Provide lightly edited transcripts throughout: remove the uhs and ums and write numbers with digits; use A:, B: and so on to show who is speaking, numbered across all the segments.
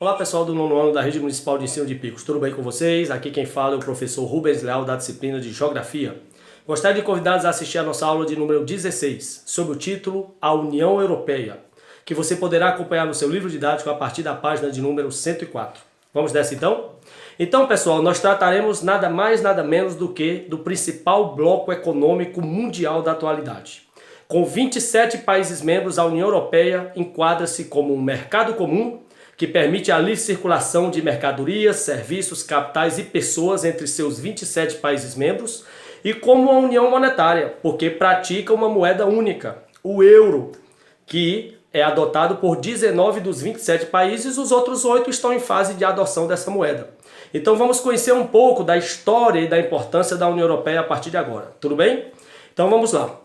A: Olá pessoal do nono ano da Rede Municipal de Ensino de Picos, tudo bem com vocês? Aqui quem fala é o professor Rubens Leal da disciplina de Geografia. Gostaria de convidá-los a assistir a nossa aula de número 16, sob o título A União Europeia, que você poderá acompanhar no seu livro didático a partir da página de número 104. Vamos nessa então? Então pessoal, nós trataremos nada mais nada menos do que do principal bloco econômico mundial da atualidade. Com 27 países membros, a União Europeia enquadra-se como um mercado comum que permite a livre circulação de mercadorias, serviços, capitais e pessoas entre seus 27 países membros, e como uma união monetária, porque pratica uma moeda única, o euro, que é adotado por 19 dos 27 países, os outros 8 estão em fase de adoção dessa moeda. Então vamos conhecer um pouco da história e da importância da União Europeia a partir de agora, tudo bem? Então vamos lá.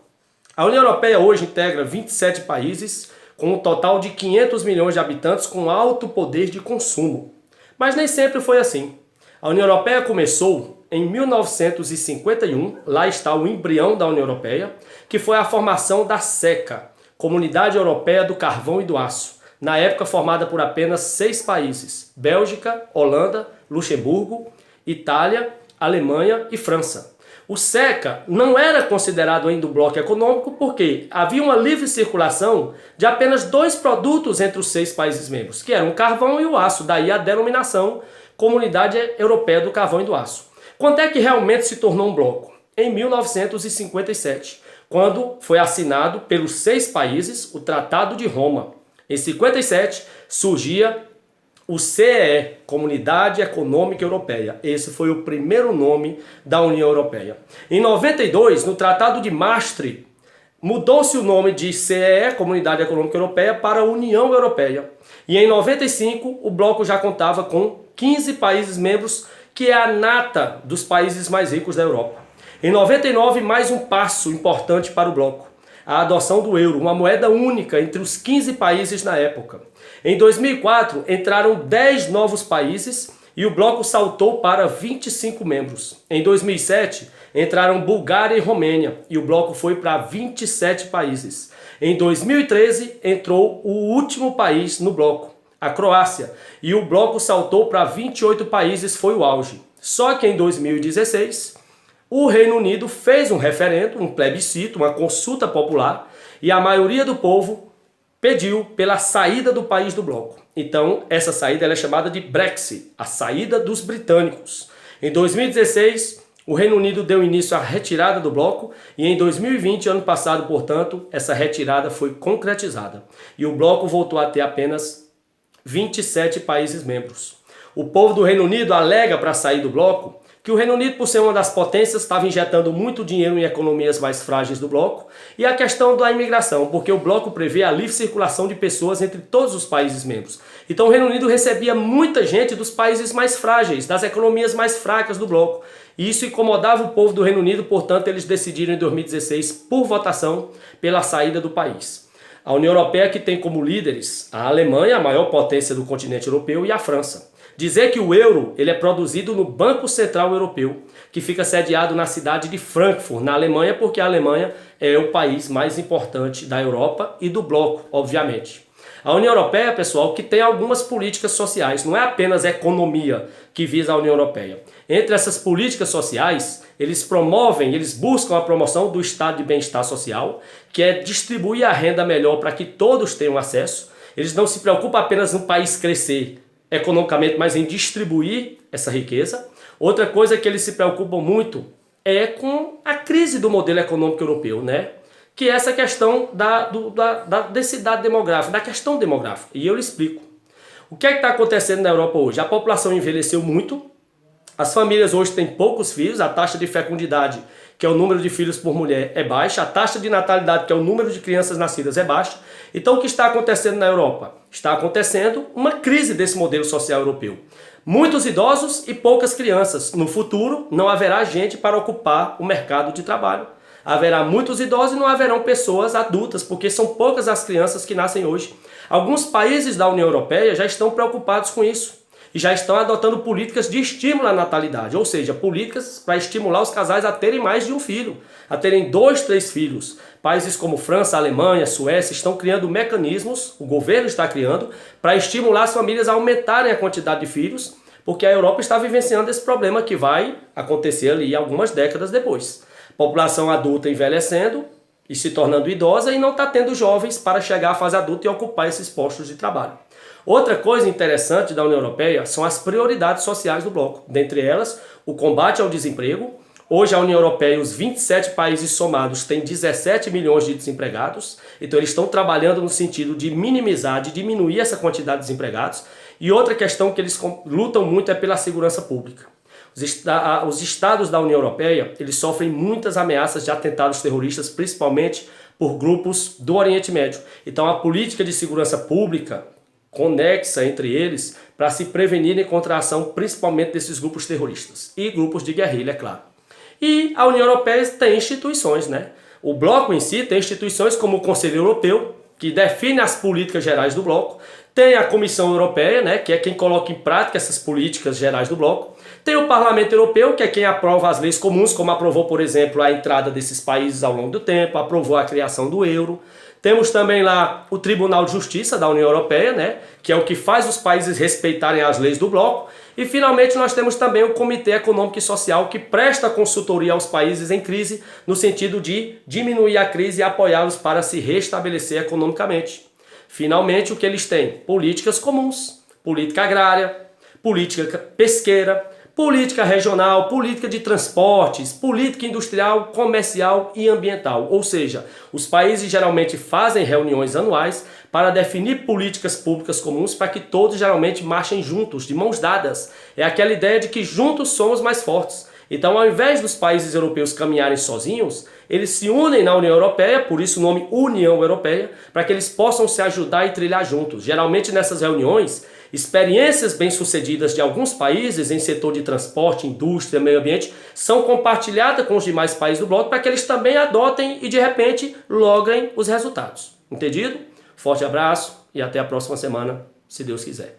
A: A União Europeia hoje integra 27 países, com um total de 500 milhões de habitantes com alto poder de consumo. Mas nem sempre foi assim. A União Europeia começou em 1951, lá está o embrião da União Europeia, que foi a formação da CECA, Comunidade Europeia do Carvão e do Aço, na época formada por apenas 6 países: Bélgica, Holanda, Luxemburgo, Itália, Alemanha e França. O CECA não era considerado ainda um bloco econômico porque havia uma livre circulação de apenas 2 produtos entre os 6 países membros, que eram o carvão e o aço, daí a denominação Comunidade Europeia do Carvão e do Aço. Quando é que realmente se tornou um bloco? Em 1957, quando foi assinado pelos 6 países o Tratado de Roma. Em 57 surgia o CEE, Comunidade Econômica Europeia. Esse foi o primeiro nome da União Europeia. Em 92, no Tratado de Maastricht, mudou-se o nome de CEE, Comunidade Econômica Europeia, para União Europeia. E em 95, o bloco já contava com 15 países membros, que é a nata dos países mais ricos da Europa. Em 99, mais um passo importante para o bloco: a adoção do euro, uma moeda única entre os 15 países na época. Em 2004, entraram 10 novos países e o bloco saltou para 25 membros. Em 2007, entraram Bulgária e Romênia e o bloco foi para 27 países. Em 2013, entrou o último país no bloco, a Croácia, e o bloco saltou para 28 países, foi o auge. Só que em 2016, o Reino Unido fez um referendo, um plebiscito, uma consulta popular, e a maioria do povo pediu pela saída do país do bloco. Então, essa saída ela é chamada de Brexit, a saída dos britânicos. Em 2016, o Reino Unido deu início à retirada do bloco e em 2020, ano passado, portanto, essa retirada foi concretizada. E o bloco voltou a ter apenas 27 países membros. O povo do Reino Unido alega para sair do bloco que o Reino Unido, por ser uma das potências, estava injetando muito dinheiro em economias mais frágeis do bloco, e a questão da imigração, porque o bloco prevê a livre circulação de pessoas entre todos os países membros. Então o Reino Unido recebia muita gente dos países mais frágeis, das economias mais fracas do bloco, e isso incomodava o povo do Reino Unido, portanto eles decidiram em 2016, por votação, pela saída do país. A União Europeia, que tem como líderes a Alemanha, a maior potência do continente europeu, e a França. Dizer que o euro ele é produzido no Banco Central Europeu, que fica sediado na cidade de Frankfurt, na Alemanha, porque a Alemanha é o país mais importante da Europa e do bloco, obviamente. A União Europeia, pessoal, que tem algumas políticas sociais, não é apenas a economia que visa a União Europeia. Entre essas políticas sociais, eles buscam a promoção do estado de bem-estar social, que é distribuir a renda melhor para que todos tenham acesso. Eles não se preocupam apenas no país crescer economicamente, mas em distribuir essa riqueza. Outra coisa que eles se preocupam muito é com a crise do modelo econômico europeu, né? Que é essa questão da densidade demográfica, da questão demográfica. E eu lhe explico. O que é que está acontecendo na Europa hoje? A população envelheceu muito, as famílias hoje têm poucos filhos, a taxa de fecundidade, que é o número de filhos por mulher, é baixa, a taxa de natalidade, que é o número de crianças nascidas, é baixa. Então o que está acontecendo na Europa? Está acontecendo uma crise desse modelo social europeu. Muitos idosos e poucas crianças. No futuro não haverá gente para ocupar o mercado de trabalho. Haverá muitos idosos e não haverão pessoas adultas, porque são poucas as crianças que nascem hoje. Alguns países da União Europeia já estão preocupados com isso. e já estão adotando políticas de estímulo à natalidade, ou seja, políticas para estimular os casais a terem mais de um filho, a terem 2, 3 filhos. Países como França, Alemanha, Suécia estão criando mecanismos, o governo está criando, para estimular as famílias a aumentarem a quantidade de filhos, porque a Europa está vivenciando esse problema que vai acontecer ali algumas décadas depois. População adulta envelhecendo e se tornando idosa e não está tendo jovens para chegar à fase adulta e ocupar esses postos de trabalho. Outra coisa interessante da União Europeia são as prioridades sociais do bloco. Dentre elas, o combate ao desemprego. Hoje a União Europeia e os 27 países somados têm 17 milhões de desempregados. Então eles estão trabalhando no sentido de minimizar, de diminuir essa quantidade de desempregados. E outra questão que eles lutam muito é pela segurança pública. Os estados da União Europeia, eles sofrem muitas ameaças de atentados terroristas, principalmente por grupos do Oriente Médio. Então a política de segurança pública conexa entre eles para se prevenirem contra a ação principalmente desses grupos terroristas e grupos de guerrilha, é claro. E a União Europeia tem instituições, né? O bloco em si tem instituições como o Conselho Europeu, que define as políticas gerais do bloco. Tem a Comissão Europeia, né, que é quem coloca em prática essas políticas gerais do bloco. Tem o Parlamento Europeu, que é quem aprova as leis comuns, como aprovou, por exemplo, a entrada desses países ao longo do tempo, aprovou a criação do euro. Temos também lá o Tribunal de Justiça da União Europeia, né, que é o que faz os países respeitarem as leis do bloco. E finalmente nós temos também o Comitê Econômico e Social, que presta consultoria aos países em crise, no sentido de diminuir a crise e apoiá-los para se restabelecer economicamente. Finalmente, o que eles têm? Políticas comuns, política agrária, política pesqueira, política regional, política de transportes, política industrial, comercial e ambiental. Ou seja, os países geralmente fazem reuniões anuais para definir políticas públicas comuns para que todos geralmente marchem juntos, de mãos dadas. É aquela ideia de que juntos somos mais fortes. Então, ao invés dos países europeus caminharem sozinhos, eles se unem na União Europeia, por isso o nome União Europeia, para que eles possam se ajudar e trilhar juntos. Geralmente nessas reuniões, experiências bem-sucedidas de alguns países em setor de transporte, indústria, meio ambiente, são compartilhadas com os demais países do bloco para que eles também adotem e de repente logrem os resultados. Entendido? Forte abraço e até a próxima semana, se Deus quiser.